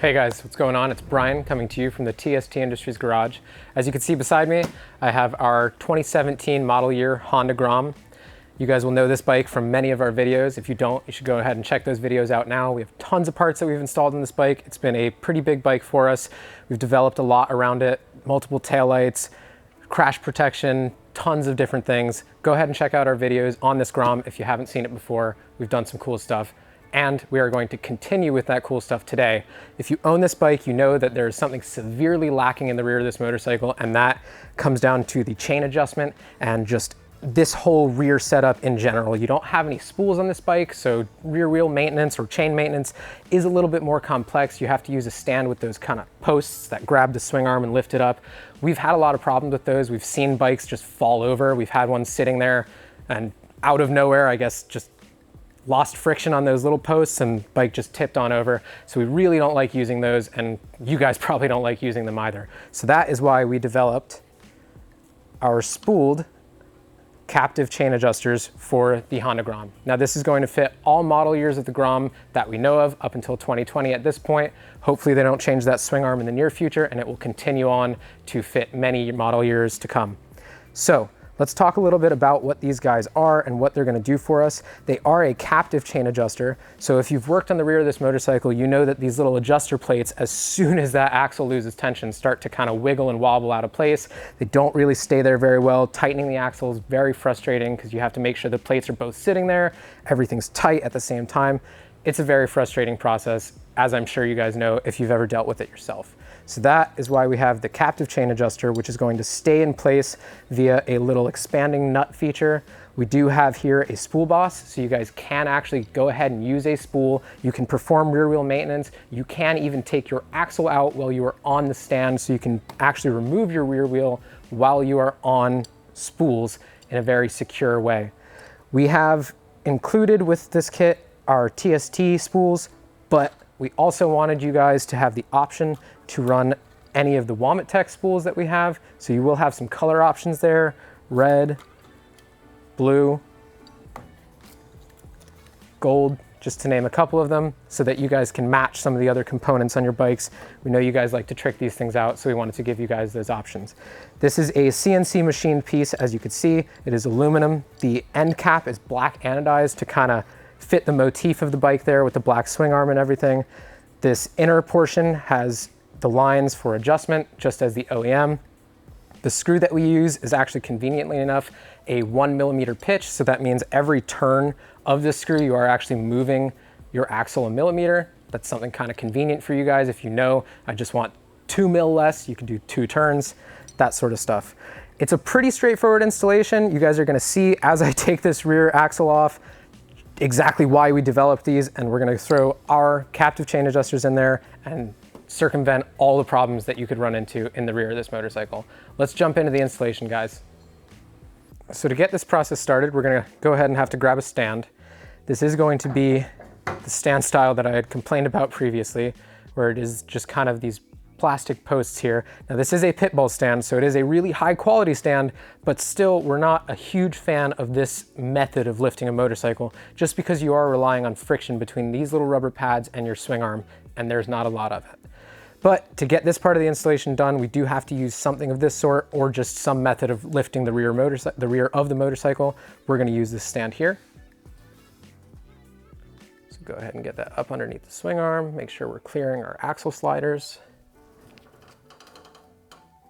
Hey guys, what's going on? It's Brian coming to you from the TST Industries garage. As you can see beside me, I have our 2017 model year Honda Grom. You guys will know this bike from many of our videos. If you don't, you should go ahead and check those videos out now. We have tons of parts that we've installed in this bike. It's been a pretty big bike for us. We've developed a lot around it, multiple taillights, crash protection, tons of different things. Go ahead and check out our videos on this Grom if you haven't seen it before. We've done some cool stuff, and we are going to continue with that cool stuff today. If you own this bike, you know that there's something severely lacking in the rear of this motorcycle, and that comes down to the chain adjustment and just this whole rear setup in general. You don't have any spools on this bike, so rear wheel maintenance or chain maintenance is a little bit more complex. You have to use a stand with those kind of posts that grab the swing arm and lift it up. We've had a lot of problems with those. We've seen bikes just fall over. We've had one sitting there and out of nowhere, I guess, just lost friction on those little posts and bike just tipped on over. So we really don't like using those, and you guys probably don't like using them either. So that is why we developed our spooled captive chain adjusters for the Honda Grom. Now this is going to fit all model years of the Grom that we know of up until 2020 at this point. Hopefully they don't change that swing arm in the near future, and it will continue on to fit many model years to come. So let's talk a little bit about what these guys are and what they're going to do for us. They are a captive chain adjuster. So if you've worked on the rear of this motorcycle, you know that these little adjuster plates, as soon as that axle loses tension, start to kind of wiggle and wobble out of place. They don't really stay there very well. Tightening the axle is very frustrating because you have to make sure the plates are both sitting there, everything's tight at the same time. It's a very frustrating process, as I'm sure you guys know if you've ever dealt with it yourself. So that is why we have the captive chain adjuster, which is going to stay in place via a little expanding nut feature. We do have here a spool boss, so you guys can actually go ahead and use a spool. You can perform rear wheel maintenance. You can even take your axle out while you are on the stand, so you can actually remove your rear wheel while you are on spools in a very secure way. We have included with this kit our TST spools, but we also wanted you guys to have the option to run any of the womet-tech spools that we have. So you will have some color options there: red, blue, gold, just to name a couple of them, so that you guys can match some of the other components on your bikes. We know you guys like to trick these things out, so we wanted to give you guys those options. This is a CNC machined piece. As you can see, it is aluminum. The end cap is black anodized to kind of fit the motif of the bike there with the black swing arm and everything. This inner portion has the lines for adjustment, just as the OEM. The screw that we use is actually, conveniently enough, a 1mm pitch. So that means every turn of the screw, you are actually moving your axle a millimeter. That's something kind of convenient for you guys. If you know, I just want 2 mil less, you can do 2 turns, that sort of stuff. It's a pretty straightforward installation. You guys are gonna see as I take this rear axle off exactly why we developed these, and we're gonna throw our captive chain adjusters in there and circumvent all the problems that you could run into in the rear of this motorcycle. Let's jump into the installation, guys. So to get this process started, we're gonna go ahead and have to grab a stand. This is going to be the stand style that I had complained about previously, where it is just kind of these plastic posts here. Now this is a pit bull stand, so it is a really high quality stand, but still we're not a huge fan of this method of lifting a motorcycle, just because you are relying on friction between these little rubber pads and your swing arm, and there's not a lot of it. But to get this part of the installation done, we do have to use something of this sort, or just some method of lifting the rear of the motorcycle. We're going to use this stand here. So go ahead and get that up underneath the swing arm, make sure we're clearing our axle sliders.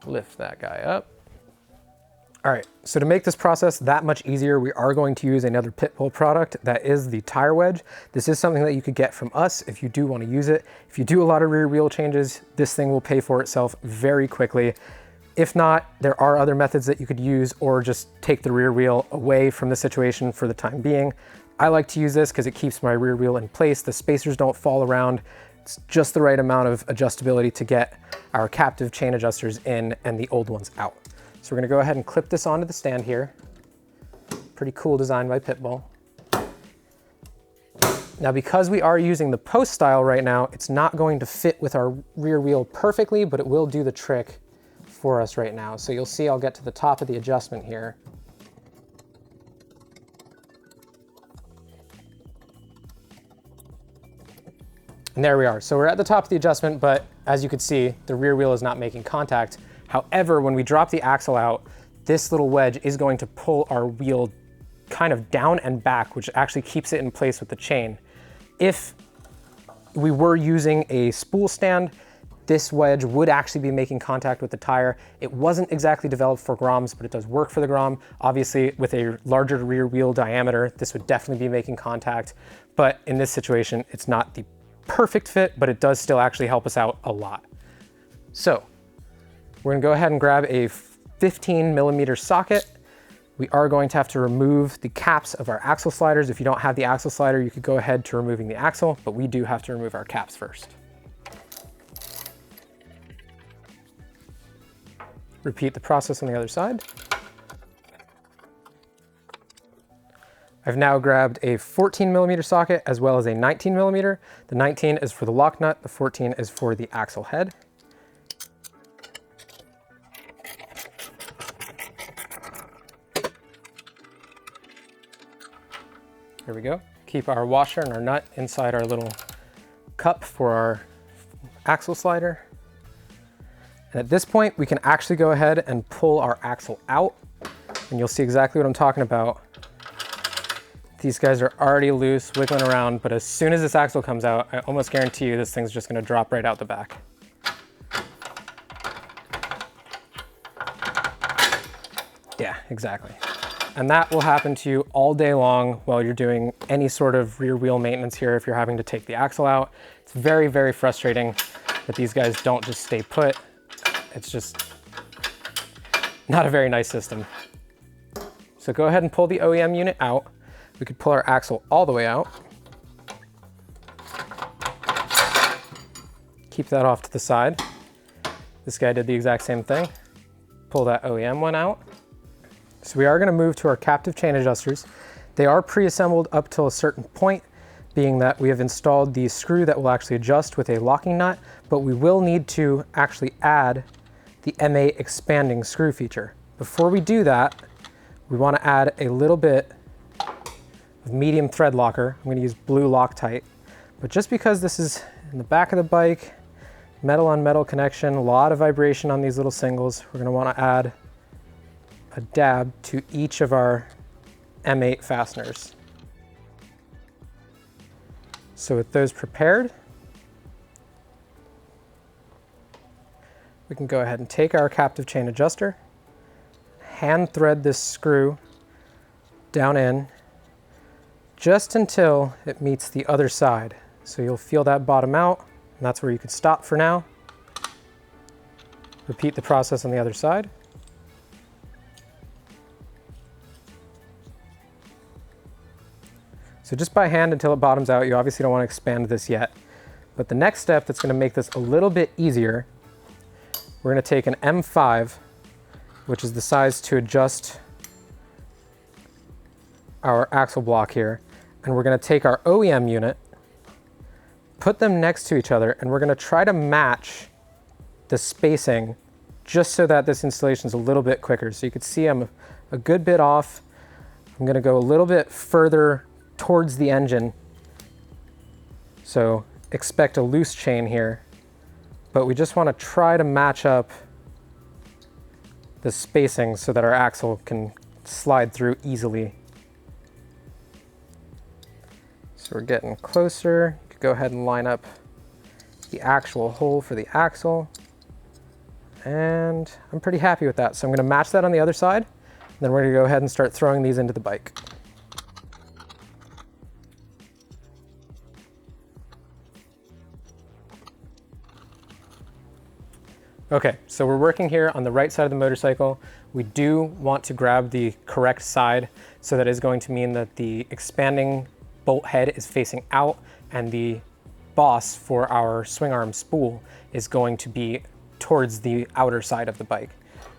Lift that guy up. All right, so to make this process that much easier, we are going to use another pit bull product, that is the tire wedge. This is something that you could get from us if you do want to use it. If you do a lot of rear wheel changes, this thing will pay for itself very quickly. If not, there are other methods that you could use, or just take the rear wheel away from the situation for the time being. I like to use this because it keeps my rear wheel in place. The spacers don't fall around. It's just the right amount of adjustability to get our captive chain adjusters in and the old ones out. So we're gonna go ahead and clip this onto the stand here. Pretty cool design by Pitbull. Now, because we are using the post style right now, it's not going to fit with our rear wheel perfectly, but it will do the trick for us right now. So you'll see I'll get to the top of the adjustment here. And there we are. So we're at the top of the adjustment, but as you can see, the rear wheel is not making contact. However, when we drop the axle out, this little wedge is going to pull our wheel kind of down and back, which actually keeps it in place with the chain. If we were using a spool stand, this wedge would actually be making contact with the tire. It wasn't exactly developed for Groms, but it does work for the Grom. Obviously, with a larger rear wheel diameter, this would definitely be making contact. But in this situation, it's not the perfect fit, but it does still actually help us out a lot. So we're gonna go ahead and grab a 15mm socket. We are going to have to remove the caps of our axle sliders. If you don't have the axle slider, you could go ahead to removing the axle, but we do have to remove our caps first. Repeat the process on the other side. I've now grabbed a 14mm socket as well as a 19mm. The 19 is for the lock nut, the 14 is for the axle head. Here we go. Keep our washer and our nut inside our little cup for our axle slider. And at this point, we can actually go ahead and pull our axle out, and you'll see exactly what I'm talking about. These guys are already loose, wiggling around, but as soon as this axle comes out, I almost guarantee you this thing's just gonna drop right out the back. Yeah, exactly. And that will happen to you all day long while you're doing any sort of rear wheel maintenance here if you're having to take the axle out. It's very, very frustrating that these guys don't just stay put. It's just not a very nice system. So go ahead and pull the OEM unit out. We could pull our axle all the way out. Keep that off to the side. This guy did the exact same thing. Pull that OEM one out. So we are going to move to our captive chain adjusters. They are pre-assembled up till a certain point, being that we have installed the screw that will actually adjust with a locking nut, but we will need to actually add the M8 expanding screw feature. Before we do that, we want to add a little bit of medium thread locker. I'm going to use blue Loctite, but just because this is in the back of the bike, metal on metal connection, a lot of vibration on these little singles, we're going to want to add a dab to each of our M8 fasteners. So with those prepared, we can go ahead and take our captive chain adjuster, hand thread this screw down in just until it meets the other side. So you'll feel that bottom out, and that's where you can stop for now. Repeat the process on the other side. So just by hand until it bottoms out. You obviously don't want to expand this yet. But the next step that's going to make this a little bit easier, we're going to take an M5, which is the size to adjust our axle block here, and we're going to take our OEM unit, put them next to each other, and we're going to try to match the spacing just so that this installation is a little bit quicker. So you can see I'm a good bit off. I'm going to go a little bit further towards the engine. So expect a loose chain here, but we just want to try to match up the spacing so that our axle can slide through easily. So we're getting closer. You could go ahead and line up the actual hole for the axle. And I'm pretty happy with that. So I'm going to match that on the other side. And then we're going to go ahead and start throwing these into the bike. Okay, so we're working here on the right side of the motorcycle. We do want to grab the correct side, so that is going to mean that the expanding bolt head is facing out and the boss for our swing arm spool is going to be towards the outer side of the bike.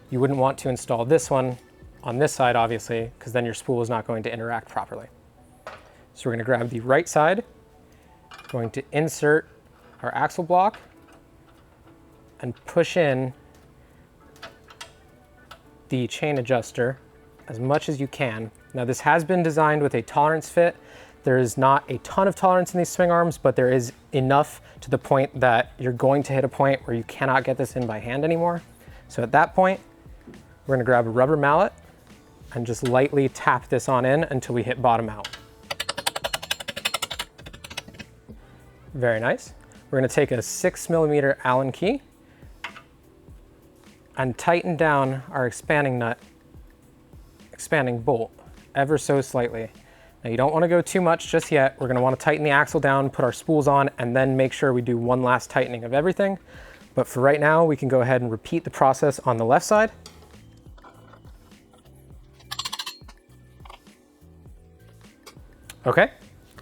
You wouldn't want to install this one on this side, obviously, because then your spool is not going to interact properly. So we're going to grab the right side, going to insert our axle block, and push in the chain adjuster as much as you can. Now this has been designed with a tolerance fit. There is not a ton of tolerance in these swing arms, but there is enough to the point that you're going to hit a point where you cannot get this in by hand anymore. So at that point, we're gonna grab a rubber mallet and just lightly tap this on in until we hit bottom out. Very nice. We're gonna take a 6mm Allen key and tighten down our expanding bolt ever so slightly. Now you don't want to go too much just yet. We're going to want to tighten the axle down, put our spools on, and then make sure we do one last tightening of everything. But for right now, we can go ahead and repeat the process on the left side. Okay,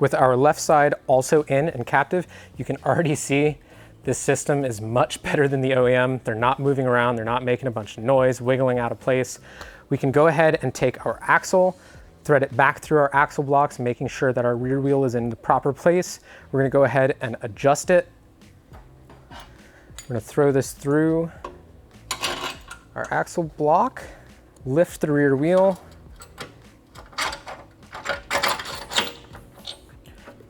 with our left side also in and captive, you can already see this system is much better than the OEM. They're not moving around, they're not making a bunch of noise, wiggling out of place. We can go ahead and take our axle, thread it back through our axle blocks, making sure that our rear wheel is in the proper place. We're gonna go ahead and adjust it. We're gonna throw this through our axle block, lift the rear wheel.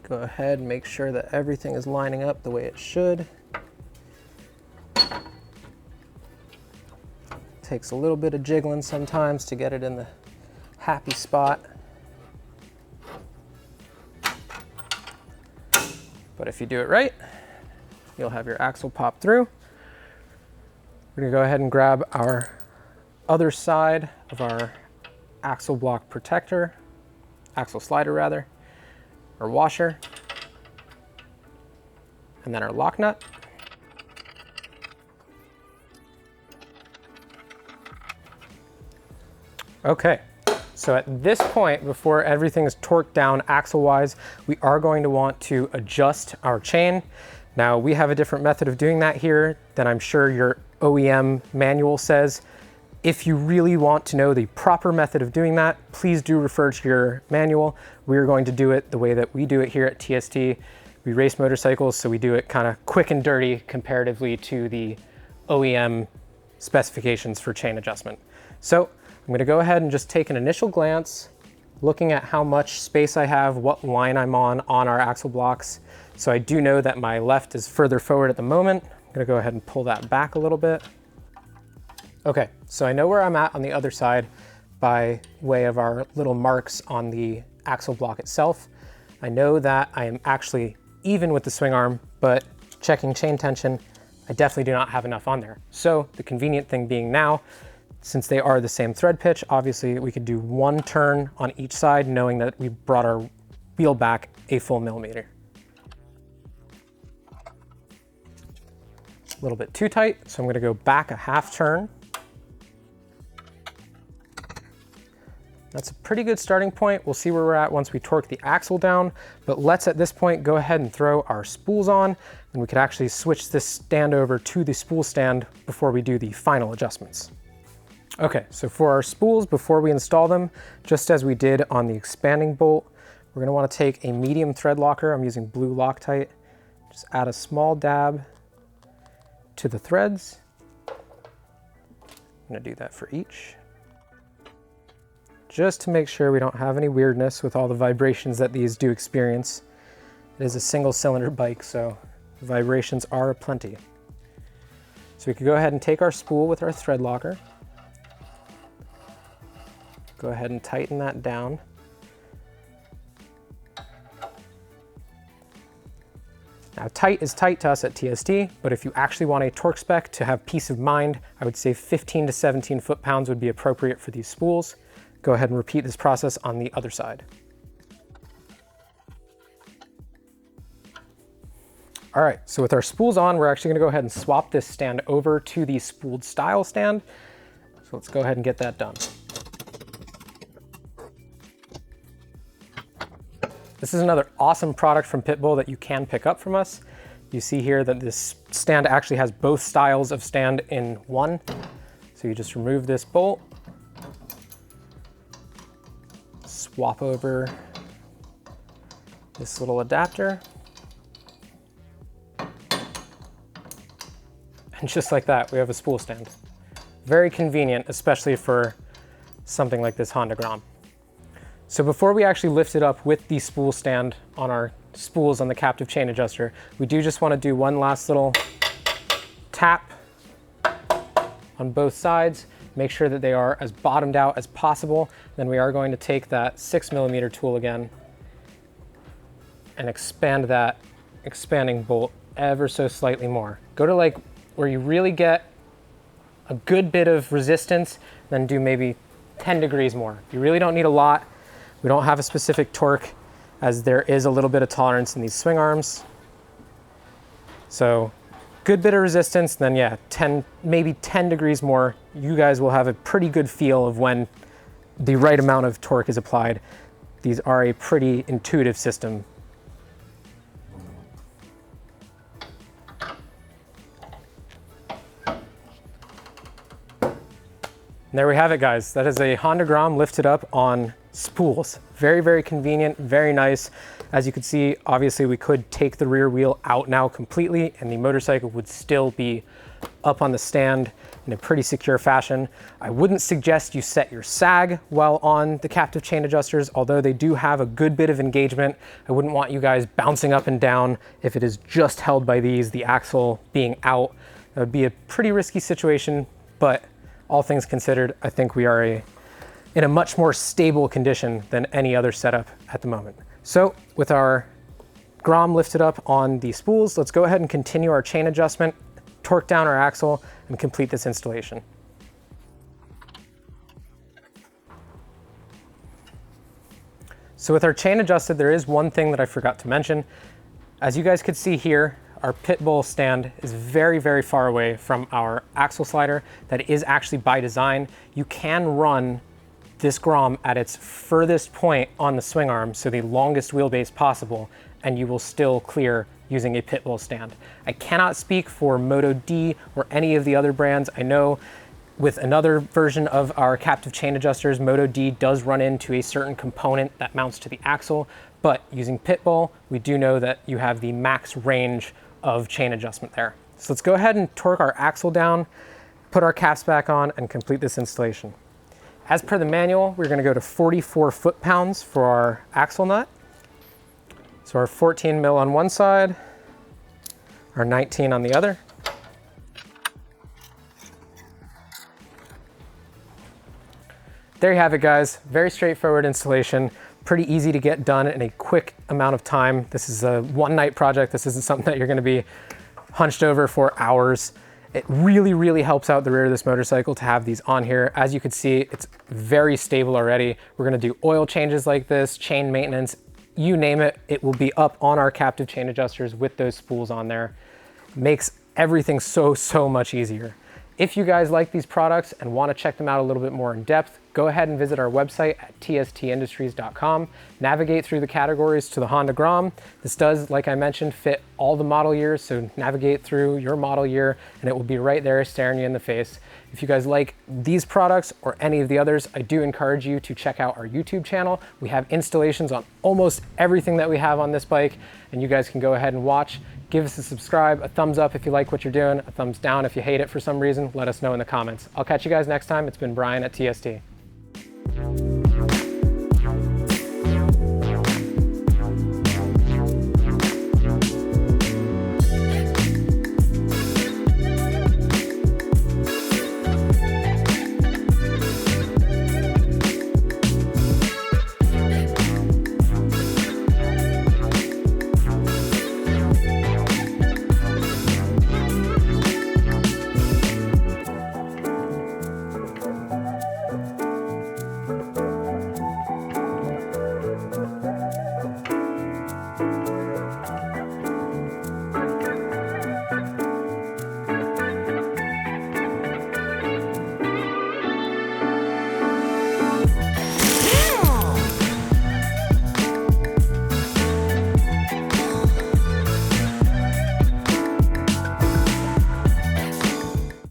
Go ahead and make sure that everything is lining up the way it should. Takes a little bit of jiggling sometimes to get it in the happy spot. But if you do it right, you'll have your axle pop through. We're gonna go ahead and grab our other side of our axle block protector, axle slider rather, our washer, and then our lock nut. Okay, so at this point, before everything is torqued down axle-wise, we are going to want to adjust our chain. Now, we have a different method of doing that here than I'm sure your OEM manual says. If you really want to know the proper method of doing that, please do refer to your manual. We are going to do it the way that we do it here at TST. We race motorcycles, so we do it kind of quick and dirty comparatively to the OEM specifications for chain adjustment. So I'm gonna go ahead and just take an initial glance, looking at how much space I have, what line I'm on our axle blocks. So I do know that my left is further forward at the moment. I'm gonna go ahead and pull that back a little bit. Okay, so I know where I'm at on the other side by way of our little marks on the axle block itself. I know that I am actually even with the swing arm, but checking chain tension, I definitely do not have enough on there. So the convenient thing being now, since they are the same thread pitch, obviously we could do one turn on each side, knowing that we brought our wheel back a full millimeter. A little bit too tight, so I'm gonna go back a half turn. That's a pretty good starting point. We'll see where we're at once we torque the axle down, but let's at this point go ahead and throw our spools on, and we could actually switch this stand over to the spool stand before we do the final adjustments. Okay, so for our spools, before we install them, just as we did on the expanding bolt, we're gonna wanna take a medium thread locker. I'm using blue Loctite. Just add a small dab to the threads. I'm gonna do that for each. Just to make sure we don't have any weirdness with all the vibrations that these do experience. It is a single cylinder bike, so the vibrations are aplenty. So we could go ahead and take our spool with our thread locker. Go ahead and tighten that down. Now tight is tight to us at TST, but if you actually want a torque spec to have peace of mind, I would say 15 to 17 foot-pounds would be appropriate for these spools. Go ahead and repeat this process on the other side. All right, so with our spools on, we're actually gonna go ahead and swap this stand over to the spooled style stand. So let's go ahead and get that done. This is another awesome product from Pitbull that you can pick up from us. You see here that this stand actually has both styles of stand in one. So you just remove this bolt, swap over this little adapter, and just like that, we have a spool stand. Very convenient, especially for something like this Honda Grom. So before we actually lift it up with the spool stand on our spools on the captive chain adjuster, we do just want to do one last little tap on both sides. Make sure that they are as bottomed out as possible. Then we are going to take that 6mm tool again and expand that expanding bolt ever so slightly more. Go to like where you really get a good bit of resistance, then do maybe 10 degrees more. You really don't need a lot. We don't have a specific torque, as there is a little bit of tolerance in these swing arms. So good bit of resistance, then yeah, maybe 10 degrees more. You guys will have a pretty good feel of when the right amount of torque is applied. These are a pretty intuitive system. And there we have it, guys. That is a Honda Grom lifted up on spools. Very, very convenient, very nice. As you can see, obviously we could take the rear wheel out now completely and the motorcycle would still be up on the stand in a pretty secure fashion. I wouldn't suggest you set your sag while on the captive chain adjusters, although they do have a good bit of engagement. I wouldn't want you guys bouncing up and down if it is just held by these, the axle being out. That would be a pretty risky situation, but all things considered, I think we are in a much more stable condition than any other setup at the moment. So with our Grom lifted up on the spools, let's go ahead and continue our chain adjustment, torque down our axle, and complete this installation. So with our chain adjusted, there is one thing that I forgot to mention. As you guys could see here, our pit bull stand is very, very far away from our axle slider. That is actually by design. You can run this Grom at its furthest point on the swing arm, so the longest wheelbase possible, and you will still clear using a pit bull stand. I cannot speak for Moto D or any of the other brands. I know with another version of our captive chain adjusters, Moto D does run into a certain component that mounts to the axle, but using pit bull, we do know that you have the max range of chain adjustment there. So let's go ahead and torque our axle down, put our caps back on, and complete this installation. As per the manual, we're going to go to 44 foot-pounds for our axle nut. So our 14 mil on one side, our 19 on the other. There you have it, guys. Very straightforward installation. Pretty easy to get done in a quick amount of time. This is a one-night project. This isn't something that you're going to be hunched over for hours. It really, really helps out the rear of this motorcycle to have these on here. As you can see, it's very stable already. We're going to do oil changes like this, chain maintenance, you name it. It will be up on our captive chain adjusters with those spools on there. Makes everything so much easier. If you guys like these products and want to check them out a little bit more in depth, go ahead and visit our website at tstindustries.com. Navigate through the categories to the Honda Grom. This does, like I mentioned, fit all the model years, so navigate through your model year and it will be right there staring you in the face. If you guys like these products or any of the others, I do encourage you to check out our YouTube channel. We have installations on almost everything that we have on this bike, and you guys can go ahead and watch. Give us a subscribe, a thumbs up if you like what you're doing, a thumbs down if you hate it for some reason. Let us know in the comments. I'll catch you guys next time. It's been Brian at TST.